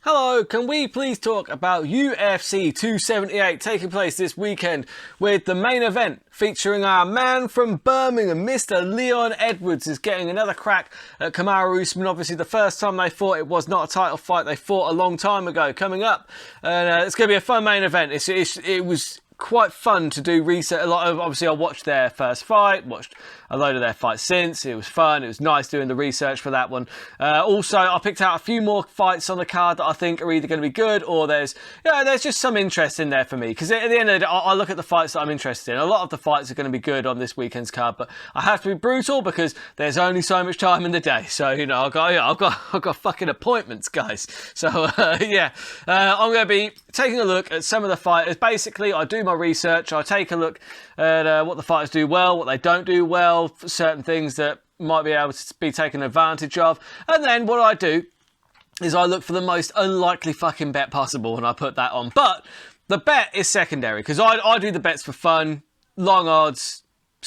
Hello, can we please talk about UFC 278 taking place this weekend with the main event featuring our man from Birmingham, Mr. Leon Edwards, is getting another crack at Kamaru Usman. Obviously, the first time they fought, it was not a title fight. They fought a long time ago. Coming up, and it's going to be a fun main event. It was quite fun to do research. Obviously, I watched their first fight, watched a load of their fights since. It was fun. It was nice doing the research for that one. Also, I picked out a few more fights on the card that I think are either going to be good or there's just some interest in there for me. Because at the end of the day, I look at the fights that I'm interested in. A lot of the fights are going to be good on this weekend's card, but I have to be brutal because there's only so much time in the day. So I've got fucking appointments, guys. So I'm going to be taking a look at some of the fighters. Basically, I do my research. I take a look at what the fighters do well, what they don't do well, certain things that might be able to be taken advantage of, and then what I do is I look for the most unlikely fucking bet possible and I put that on. But the bet is secondary because I do the bets for fun, long odds,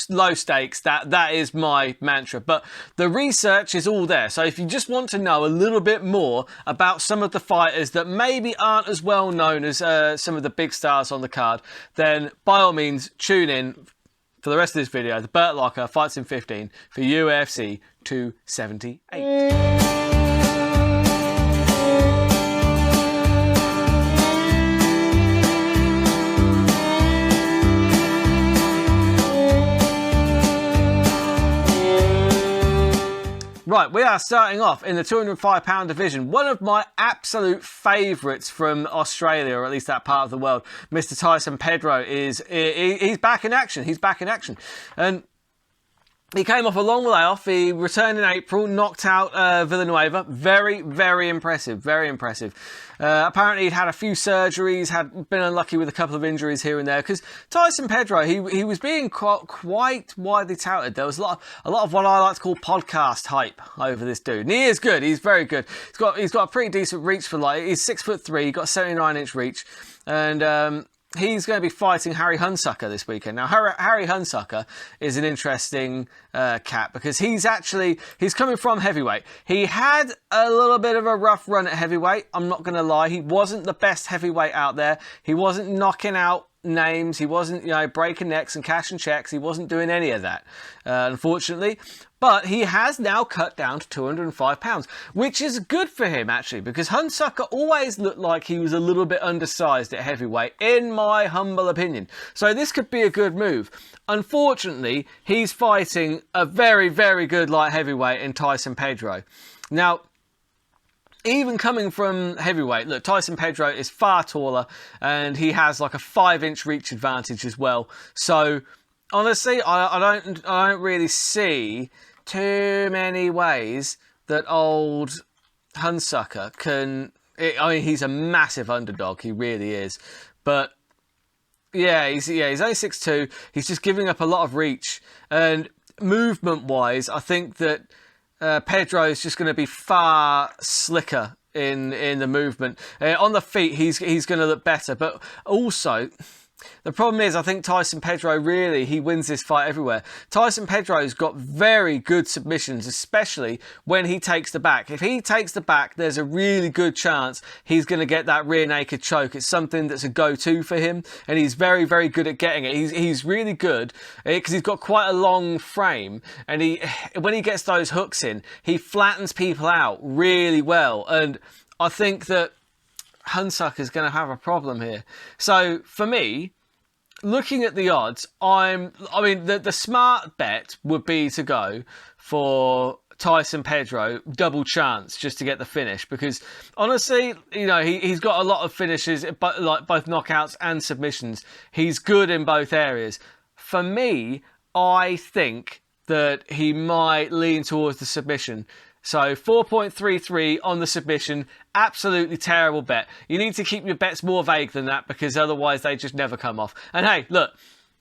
low stakes. That is my mantra. But the research is all there. So if you just want to know a little bit more about some of the fighters that maybe aren't as well known as some of the big stars on the card, then by all means tune in for the rest of this video. The Burt Locker fights in 15 for UFC 278. Right, we are starting off in the 205-pound division. One of my absolute favourites from Australia, or at least that part of the world, Mr. Tyson Pedro, he's back in action. He's back in action. And he came off a long layoff. He returned in April, knocked out Villanueva. Very, very impressive. Very impressive. Apparently, he'd had a few surgeries, had been unlucky with a couple of injuries here and there. Because Tyson Pedro, he was being quite widely touted. There was a lot of what I like to call podcast hype over this dude. And he is good. He's very good. He's got a pretty decent reach for he's 6'3". He's got a 79-inch reach, and he's going to be fighting Harry Hunsucker this weekend. Now, Harry Hunsucker is an interesting cat because he's coming from heavyweight. He had a little bit of a rough run at heavyweight. I'm not going to lie. He wasn't the best heavyweight out there. He wasn't knocking out names. He wasn't, breaking necks and cashing checks. He wasn't doing any of that, unfortunately. But he has now cut down to 205 pounds, which is good for him, actually, because Hunsucker always looked like he was a little bit undersized at heavyweight, in my humble opinion. So this could be a good move. Unfortunately, he's fighting a very, very good light heavyweight in Tyson Pedro. Now, even coming from heavyweight, look, Tyson Pedro is far taller and he has like a 5-inch reach advantage as well. So honestly, I don't really see too many ways that old Hunsucker can. He's a massive underdog. He really is. But yeah, he's only 6'2". He's just giving up a lot of reach, and movement-wise, I think that Pedro is just going to be far slicker in the movement. On the feet, he's going to look better, but also the problem is, I think Tyson Pedro he wins this fight everywhere. Tyson Pedro's got very good submissions, especially when he takes the back. If he takes the back, there's a really good chance he's going to get that rear naked choke. It's something that's a go-to for him, and he's very, very good at getting it. He's really good because he's got quite a long frame, and when he gets those hooks in, he flattens people out really well. And I think that Hunsucker's going to have a problem here. So for me, looking at the odds, the smart bet would be to go for Tyson Pedro, double chance just to get the finish, because honestly, he's got a lot of finishes, but like both knockouts and submissions. He's good in both areas. For me, I think that he might lean towards the submission. So 4.33 on the submission, absolutely terrible bet. You need to keep your bets more vague than that, because otherwise they just never come off. And hey, look,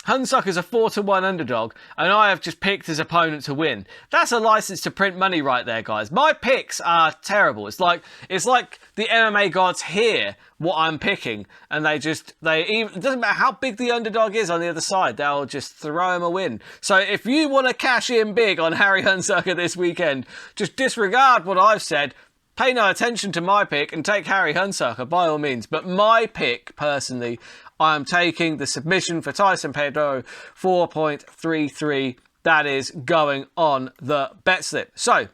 Hunsucker's a 4-1 underdog, and I have just picked his opponent to win. That's a license to print money right there, guys. My picks are terrible. It's like the MMA gods hear what I'm picking, and it doesn't matter how big the underdog is on the other side, they'll just throw him a win. So if you want to cash in big on Harry Hunsucker this weekend, just disregard what I've said. pay no attention to my pick and take Harry Hunsucker by all means. But my pick, personally, I am taking the submission for Tyson Pedro, 4.33. That is going on the bet slip. So,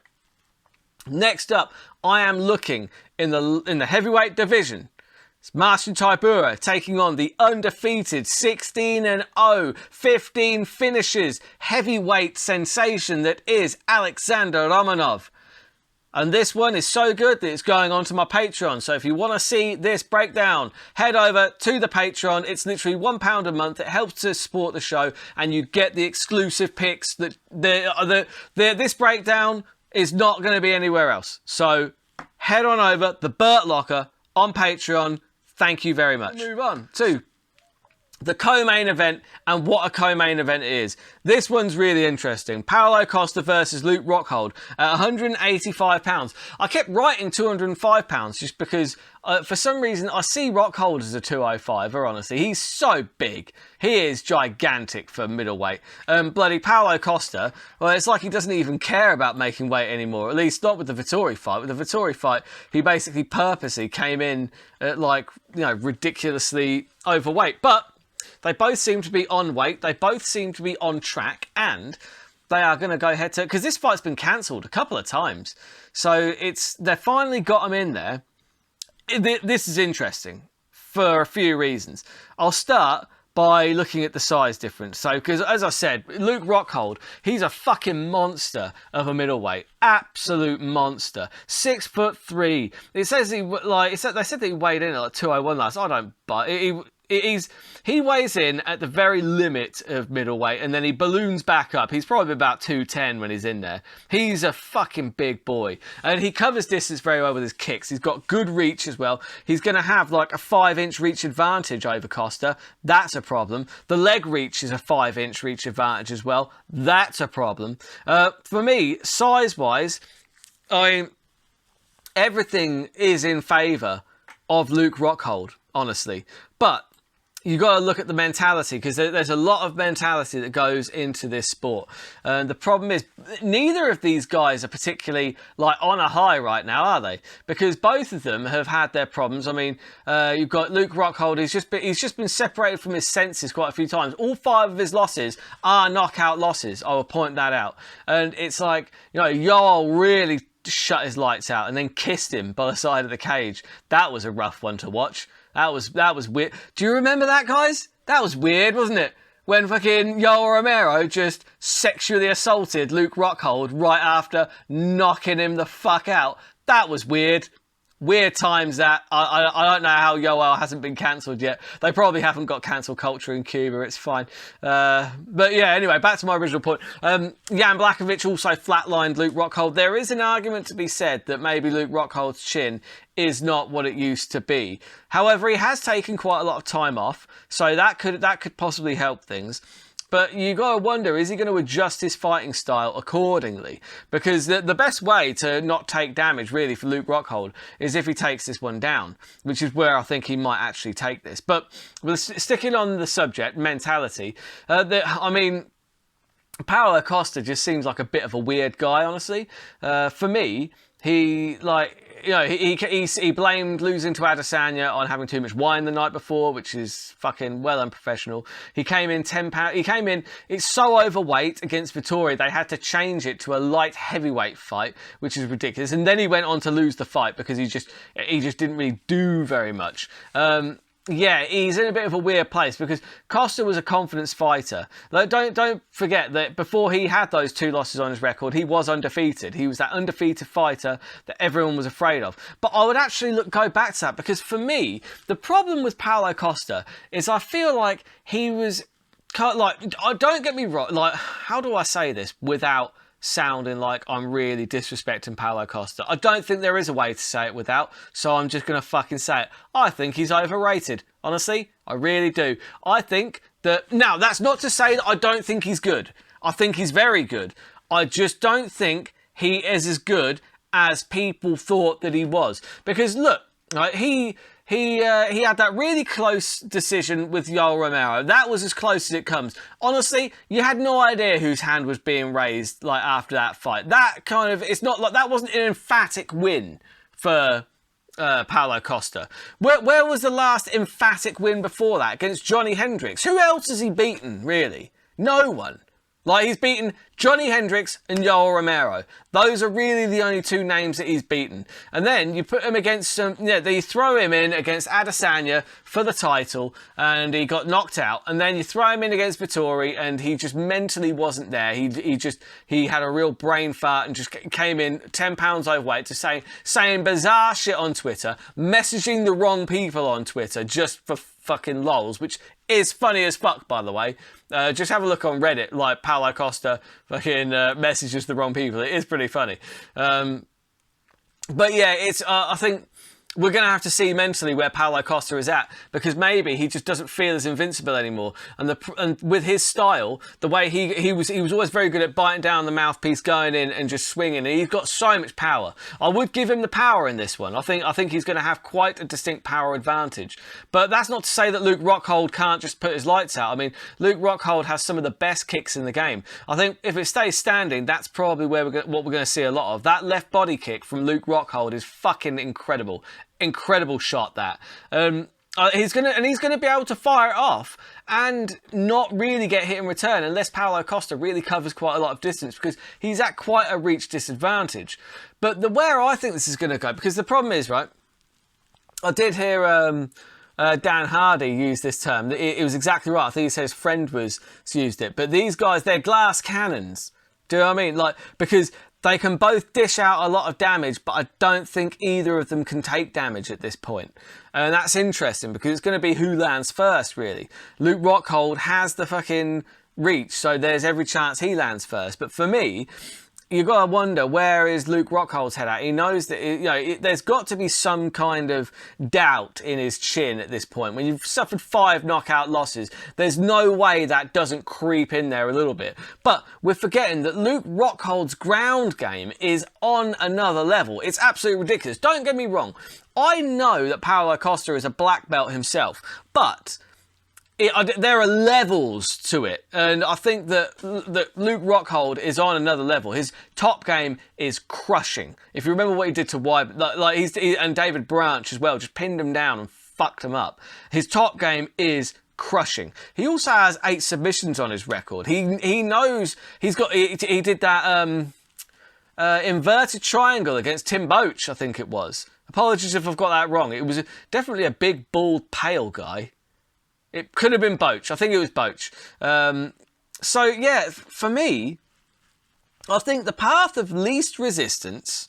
next up, I am looking in the heavyweight division. It's Marcin Tybura taking on the undefeated 16-0, 15 finishes heavyweight sensation that is Alexander Romanov. And this one is so good that it's going onto my Patreon. So if you want to see this breakdown, head over to the Patreon. It's literally £1 a month. It helps to support the show, and you get the exclusive picks that this breakdown is not going to be anywhere else. So head on over, the Burt Locker on Patreon. Thank you very much. Move on to the co-main event, and what a co-main event it is. This one's really interesting. Paulo Costa versus Luke Rockhold at £185. I kept writing £205 just because for some reason I see Rockhold as a 205er, honestly. He's so big. He is gigantic for middleweight. Bloody Paulo Costa, well, it's like he doesn't even care about making weight anymore, at least not with the Vettori fight. With the Vettori fight, he basically purposely came in at ridiculously overweight. But they both seem to be on weight. They both seem to be on track, and they are going to go head to, because this fight's been cancelled a couple of times. So they finally got him in there. This is interesting for a few reasons. I'll start by looking at the size difference. So, because as I said, Luke Rockhold, he's a fucking monster of a middleweight, absolute monster. 6'3". It says they said that he weighed in at like 201 last. I don't buy it. He weighs in at the very limit of middleweight, and then he balloons back up. He's probably about 210 when he's in there. He's a fucking big boy, and he covers distance very well with his kicks. He's got good reach as well. He's going to have like a 5-inch reach advantage over Costa. That's a problem. The leg reach is a 5-inch reach advantage as well. That's a problem. For me, size-wise, everything is in favour of Luke Rockhold, honestly. But you got to look at the mentality, because there's a lot of mentality that goes into this sport. And the problem is, neither of these guys are particularly like on a high right now, are they? Because both of them have had their problems. I mean, you've got Luke Rockhold. He's just been separated from his senses quite a few times. All 5 of his losses are knockout losses. I will point that out. And it's like, Yoel really shut his lights out and then kissed him by the side of the cage. That was a rough one to watch. That was weird. Do you remember that, guys? That was weird, wasn't it? When fucking Yoel Romero just sexually assaulted Luke Rockhold right after knocking him the fuck out. That was weird. Weird times that. I don't know how Yoel hasn't been cancelled yet. They probably haven't got cancel culture in Cuba. It's fine. But yeah, anyway, back to my original point. Jan Blachowicz also flatlined Luke Rockhold. There is an argument to be said that maybe Luke Rockhold's chin is not what it used to be. However, he has taken quite a lot of time off, so that could possibly help things. But you got to wonder, is he going to adjust his fighting style accordingly? Because the best way to not take damage, really, for Luke Rockhold is if he takes this one down, which is where I think he might actually take this. But sticking on the subject, mentality, Paulo Costa just seems like a bit of a weird guy, honestly. For me, he blamed losing to Adesanya on having too much wine the night before, which is fucking well unprofessional. He came in 10 pounds. It's so overweight against Vettori, they had to change it to a light heavyweight fight, which is ridiculous. And then he went on to lose the fight because he just didn't really do very much. Yeah, he's in a bit of a weird place because Costa was a confidence fighter. Like, don't forget that before he had those 2 losses on his record, he was undefeated. He was that undefeated fighter that everyone was afraid of. But I would actually go back to that, because for me, the problem with Paulo Costa is I feel like he was don't get me wrong, like, how do I say this without sounding like I'm really disrespecting Paulo Costa? I don't think there is a way to say it without, so I'm just going to fucking say it. I think he's overrated. Honestly, I really do. I think that... Now, that's not to say that I don't think he's good. I think he's very good. I just don't think he is as good as people thought that he was. Because, look, right, he had that really close decision with Yoel Romero. That was as close as it comes. Honestly, you had no idea whose hand was being raised like after that fight. That kind of... It's not like... That wasn't an emphatic win for Paulo Costa. Where was the last emphatic win before that? Against Johnny Hendricks. Who else has he beaten, really? No one. Like, he's beaten Johnny Hendricks and Yoel Romero. Those are really the only two names that he's beaten. And then you put him against some, you throw him in against Adesanya for the title, and he got knocked out. And then you throw him in against Vettori, and he just mentally wasn't there. He had a real brain fart and just came in 10 pounds overweight to saying bizarre shit on Twitter, messaging the wrong people on Twitter just for fucking lols, which is funny as fuck, by the way. Just have a look on Reddit, like Paulo Costa fucking messages the wrong people. It is pretty funny. But yeah, it's I think we're going to have to see mentally where Paulo Costa is at, because maybe he just doesn't feel as invincible anymore. And with his style, the way he was always very good at biting down the mouthpiece, going in and just swinging. And he's got so much power. I would give him the power in this one. I think he's going to have quite a distinct power advantage. But that's not to say that Luke Rockhold can't just put his lights out. I mean, Luke Rockhold has some of the best kicks in the game. I think if it stays standing, that's probably what we're going to see a lot of. That left body kick from Luke Rockhold is fucking incredible. Incredible shot, that. He's gonna be able to fire it off and not really get hit in return unless Paulo Costa really covers quite a lot of distance, because he's at quite a reach disadvantage. But where I think this is going to go, because the problem is, right, I did hear Dan Hardy use this term. It was exactly right. I think he said his friend used it. But these guys, they're glass cannons. Do you know what I mean? Like, because they can both dish out a lot of damage, but I don't think either of them can take damage at this point. And that's interesting, because it's going to be who lands first, really. Luke Rockhold has the fucking reach, so there's every chance he lands first. But for me, you've got to wonder, where is Luke Rockhold's head at? He knows that, there's got to be some kind of doubt in his chin at this point. When you've suffered 5 knockout losses, there's no way that doesn't creep in there a little bit. But we're forgetting that Luke Rockhold's ground game is on another level. It's absolutely ridiculous. Don't get me wrong. I know that Paulo Costa is a black belt himself, but there are levels to it, and I think that Luke Rockhold is on another level. His top game is crushing. If you remember what he did to White, and David Branch as well, just pinned him down and fucked him up. His top game is crushing. He also has 8 submissions on his record. He knows he did that inverted triangle against Tim Boach, I think it was. Apologies if I've got that wrong. It was definitely a big, bald, pale guy. It could have been Boach. I think it was Boach. So, yeah, for me, I think the path of least resistance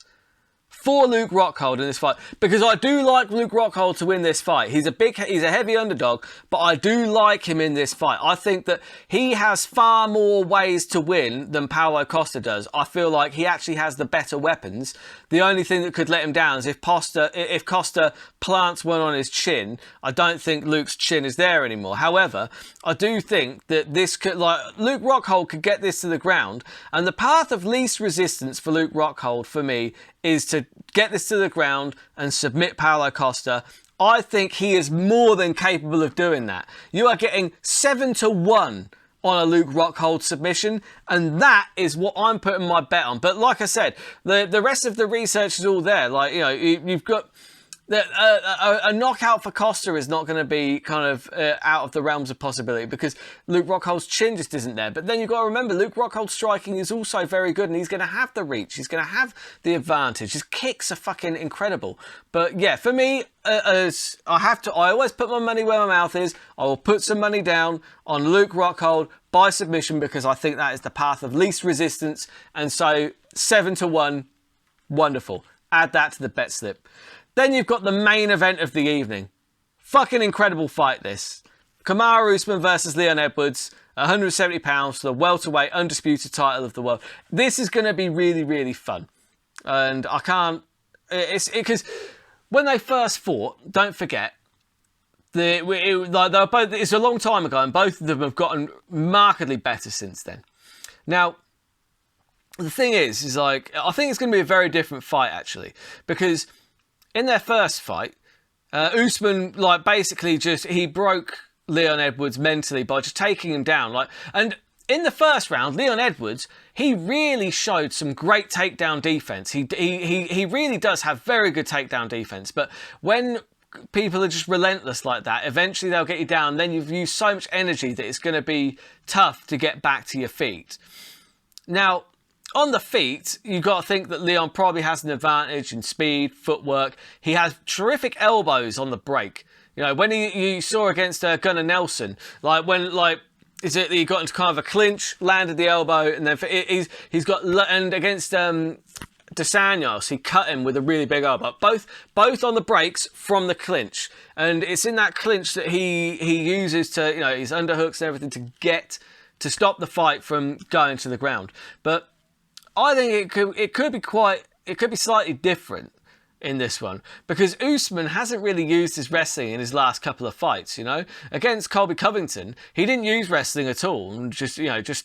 for Luke Rockhold in this fight, because I do like Luke Rockhold to win this fight. He's a heavy underdog, but I do like him in this fight. I think that he has far more ways to win than Paulo Costa does. I feel like he actually has the better weapons. The only thing that could let him down is if Costa plants one on his chin. I don't think Luke's chin is there anymore. However, I do think that this could, Luke Rockhold could get this to the ground, and the path of least resistance for Luke Rockhold, for me, is to get this to the ground and submit Paulo Costa. I think he is more than capable of doing that. You are getting 7-1 on a Luke Rockhold submission, and that is what I'm putting my bet on. But like I said, the rest of the research is all there. You've got a knockout for Costa is not going to be kind of out of the realms of possibility, because Luke Rockhold's chin just isn't there. But then you've got to remember, Luke Rockhold's striking is also very good, and he's going to have the reach. He's going to have the advantage. His kicks are fucking incredible. But yeah, for me, I always put my money where my mouth is. I will put some money down on Luke Rockhold by submission, because I think that is the path of least resistance. And so 7-1, wonderful. Add that to the bet slip. Then you've got the main event of the evening. Fucking incredible fight, this. Kamaru Usman versus Leon Edwards, 170 pounds for the welterweight undisputed title of the world. This is going to be really, really fun. And I can't... Because when they first fought, don't forget, it's a long time ago, and both of them have gotten markedly better since then. Now, the thing is I think it's going to be a very different fight, actually, because in their first fight, Usman, basically he broke Leon Edwards mentally by just taking him down. And in the first round, Leon Edwards, he really showed some great takedown defense. He really does have very good takedown defense. But when people are just relentless like that, eventually they'll get you down. Then you've used so much energy that it's going to be tough to get back to your feet. Now, on the feet, you've got to think that Leon probably has an advantage in speed, footwork. He has terrific elbows on the break. You know, when you saw against Gunnar Nelson, like when is it he got into kind of a clinch, landed the elbow, and then he's got, and against Dos Anjos, he cut him with a really big elbow. Both on the breaks from the clinch, and it's in that clinch that he uses to, you know, his underhooks and everything to stop the fight from going to the ground. But I think it could be slightly different in this one, because Usman hasn't really used his wrestling in his last couple of fights. You know, against Colby Covington, he didn't use wrestling at all, and just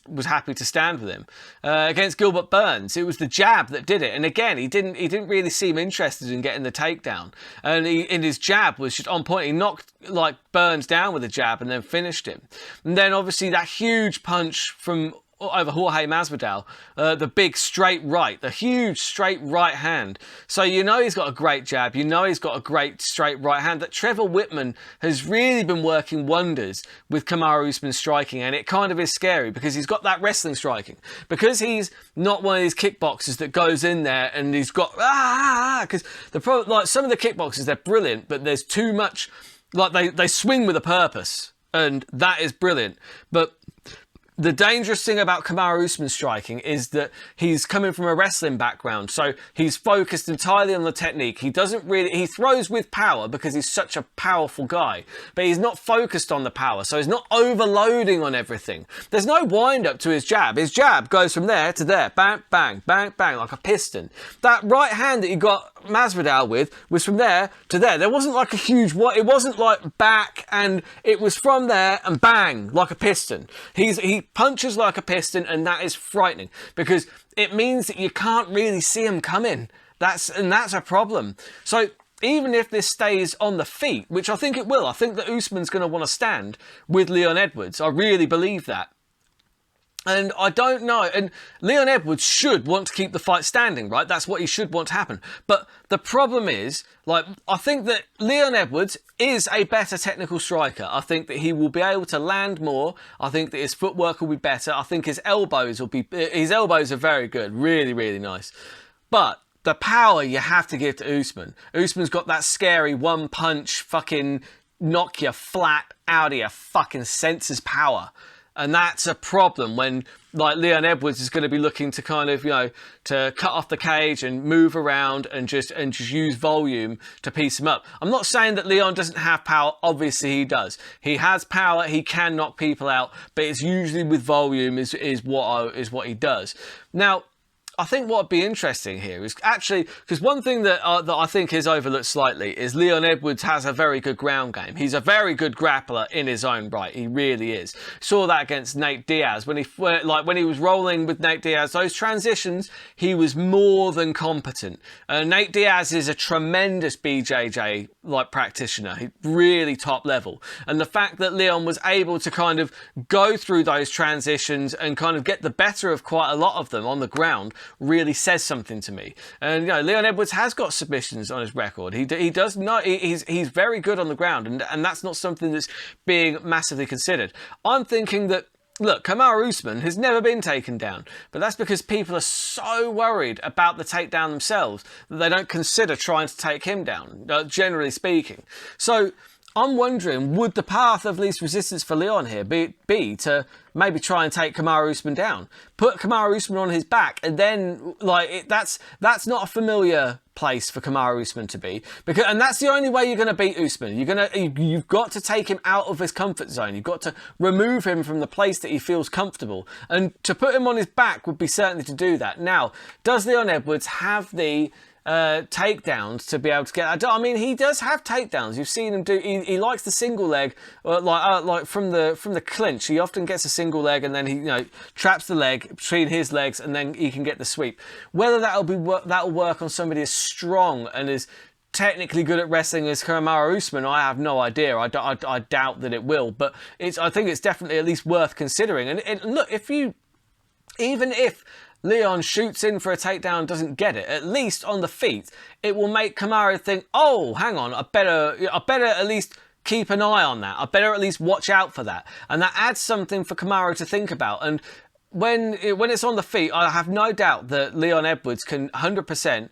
was happy to stand with him. Against Gilbert Burns, it was the jab that did it, and again, he didn't really seem interested in getting the takedown, and his jab was just on point. He knocked Burns down with a jab and then finished him, and then obviously that huge punch from over Jorge Masvidal, the big straight right, the huge straight right hand. So you know he's got a great jab, you know he's got a great straight right hand. That Trevor Whitman has really been working wonders with Kamaru Usman's striking, and it kind of is scary because he's got that wrestling striking. Because he's not one of these kickboxers that goes in there and he's got because the problem, like some of the kickboxers, they're brilliant, but there's too much, like they swing with a purpose, and that is brilliant. But the dangerous thing about Kamaru Usman's striking is that he's coming from a wrestling background, so he's focused entirely on the technique. He throws with power because he's such a powerful guy, but he's not focused on the power, so he's not overloading on everything. There's no wind up to his jab. His jab goes from there to there, bang, bang, bang, bang, like a piston. That right hand that he got Masvidal with was from there to there. There wasn't like a huge, it wasn't like back, and it was from there and bang, like a piston. He punches like a piston, and that is frightening because it means that you can't really see him coming. That's a problem. So even if this stays on the feet, which I think it will, I think that Usman's going to want to stand with Leon Edwards. I really believe that. And I don't know, and Leon Edwards should want to keep the fight standing, right? That's what he should want to happen. But the problem is, I think that Leon Edwards is a better technical striker. I think that he will be able to land more. I think that his footwork will be better. I think his elbows are very good, really, really nice. But the power you have to give to Usman. Usman's got that scary one punch, fucking knock you flat out of your fucking senses power. And that's a problem when, like, Leon Edwards is going to be looking to kind of, to cut off the cage and move around and just use volume to piece him up. I'm not saying that Leon doesn't have power. Obviously he does. He has power. He can knock people out, but it's usually with volume is what he does. Now, I think what would be interesting here is actually, because one thing that I think is overlooked slightly is Leon Edwards has a very good ground game. He's a very good grappler in his own right. He really is. Saw that against Nate Diaz when he was rolling with Nate Diaz. Those transitions, he was more than competent. Nate Diaz is a tremendous BJJ practitioner. He really top level. And the fact that Leon was able to kind of go through those transitions and kind of get the better of quite a lot of them on the ground really says something to me. And Leon Edwards has got submissions on his record. He does not. He's very good on the ground, and that's not something that's being massively considered. I'm thinking that, look, Kamaru Usman has never been taken down, but that's because people are so worried about the takedown themselves that they don't consider trying to take him down, generally speaking. So I'm wondering, would the path of least resistance for Leon here be to maybe try and take Kamaru Usman down, put Kamaru Usman on his back, and then that's not a familiar place for Kamaru Usman to be, and that's the only way you're going to beat Usman. You've got to take him out of his comfort zone. You've got to remove him from the place that he feels comfortable, and to put him on his back would be certainly to do that. Now, does Leon Edwards have the takedowns to be able to get? I mean, he does have takedowns. You've seen him do. He likes the single leg, like from the clinch. He often gets a single leg, and then he traps the leg between his legs, and then he can get the sweep. Whether that'll work on somebody as strong and as technically good at wrestling as Kamaru Usman, I have no idea. I doubt that it will, but I think it's definitely at least worth considering. And look, even if Leon shoots in for a takedown and doesn't get it, at least on the feet, it will make Kamaru think, oh, hang on, I better at least keep an eye on that. I better at least watch out for that. And that adds something for Kamaru to think about. And when it's on the feet, I have no doubt that Leon Edwards can 100%,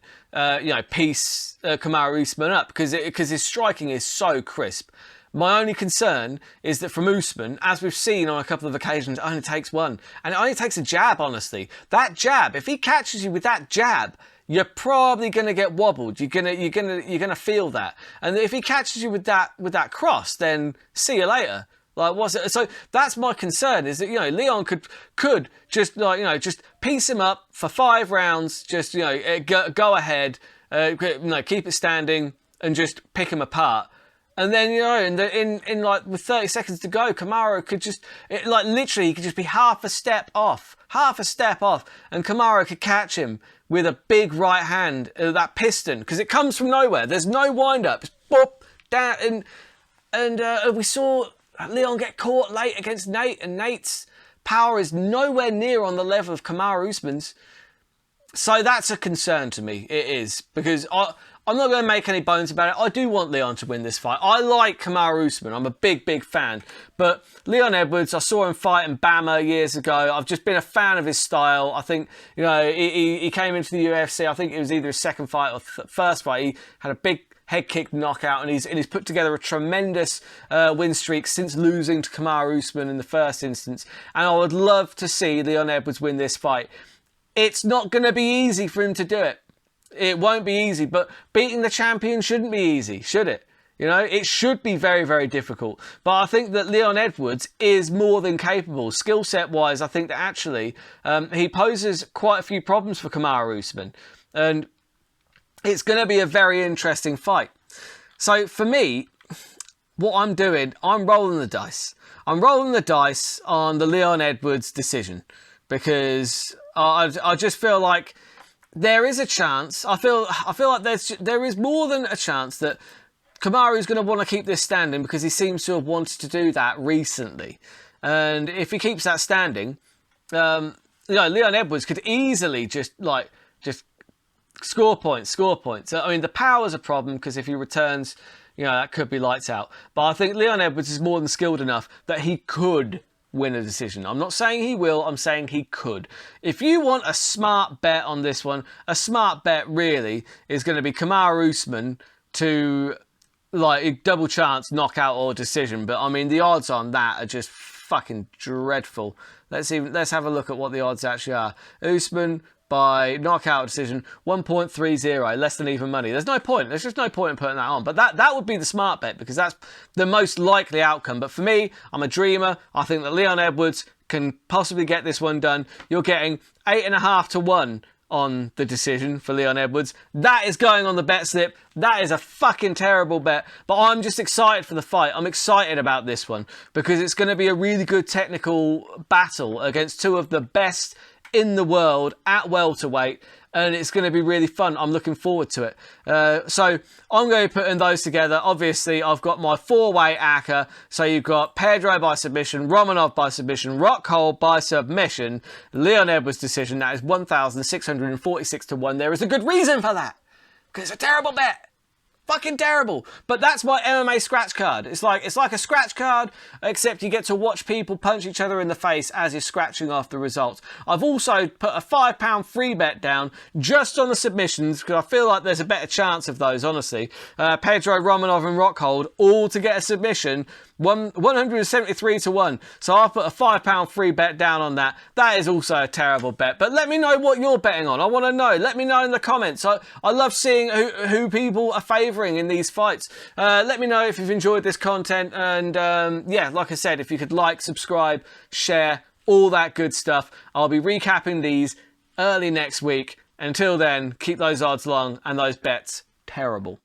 piece Kamaru Usman up because his striking is so crisp. My only concern is that from Usman, as we've seen on a couple of occasions, it only takes one. And it only takes a jab, honestly. That jab, if he catches you with that jab, you're probably going to get wobbled. You're gonna feel that. And if he catches you with that cross, then see you later. So that's my concern, is that, Leon could just just piece him up for 5 rounds, just, go ahead, keep it standing and just pick him apart. And then, in with 30 seconds to go, Kamaru could just, literally, he could just be half a step off, and Kamaru could catch him with a big right hand, that piston, because it comes from nowhere. There's no wind up. It's boop, down, and we saw Leon get caught late against Nate, and Nate's power is nowhere near on the level of Kamaru Usman's. So that's a concern to me. It is, because I'm not going to make any bones about it. I do want Leon to win this fight. I like Kamaru Usman. I'm a big fan. But Leon Edwards, I saw him fight in Bama years ago. I've just been a fan of his style. I think, he came into the UFC. I think it was either his second fight or first fight. He had a big head kick knockout, and he's put together a tremendous win streak since losing to Kamaru Usman in the first instance. And I would love to see Leon Edwards win this fight. It's not going to be easy for him to do it. It won't be easy, but beating the champion shouldn't be easy, should it? It should be very, very difficult. But I think that Leon Edwards is more than capable. Skill set wise, I think that actually he poses quite a few problems for Kamaru Usman. And it's going to be a very interesting fight. So for me, what I'm doing, I'm rolling the dice. I'm rolling the dice on the Leon Edwards decision, because I just feel like there is a chance. I feel like there is more than a chance that Kamaru is going to want to keep this standing, because he seems to have wanted to do that recently. And if he keeps that standing, Leon Edwards could easily just score points. I mean, the power's a problem, because if he returns, that could be lights out. But I think Leon Edwards is more than skilled enough that he could win a decision. I'm not saying he will, I'm saying he could. If you want a smart bet on this one, a smart bet really is going to be Kamaru Usman to double chance knockout or decision. But I mean, the odds on that are just fucking dreadful. Let's have a look at what the odds actually are. Usman by knockout decision, 1.30, less than even money. There's just no point in putting that on. But that would be the smart bet, because that's the most likely outcome. But for me, I'm a dreamer. I think that Leon Edwards can possibly get this one done. You're getting 8.5 to 1 on the decision for Leon Edwards. That is going on the bet slip. That is a fucking terrible bet. But I'm just excited for the fight. I'm excited about this one, because it's going to be a really good technical battle against two of the best in the world at welterweight, and it's going to be really fun. I'm looking forward to it. So I'm going to be putting those together. Obviously, I've got my 4-way ACCA. So you've got Pedro by submission, Romanov by submission, Rockhold by submission, Leon Edwards decision. That is 1,646 to 1. There is a good reason for that, because it's a terrible bet. Fucking terrible. But that's my MMA scratch card. It's like a scratch card, except you get to watch people punch each other in the face as you're scratching off the results. I've also put a £5 free bet down just on the submissions, because I feel like there's a better chance of those, honestly. Pedro, Romanov and Rockhold all to get a submission, 173 to 1. So I've put a £5 free bet down on that. That is also a terrible bet. But let me know what you're betting on. I want to know. Let me know in the comments. I love seeing who people are favouring in these fights. Let me know if you've enjoyed this content. And yeah, like I said, if you could like, subscribe, share, all that good stuff. I'll be recapping these early next week. Until then, keep those odds long and those bets terrible.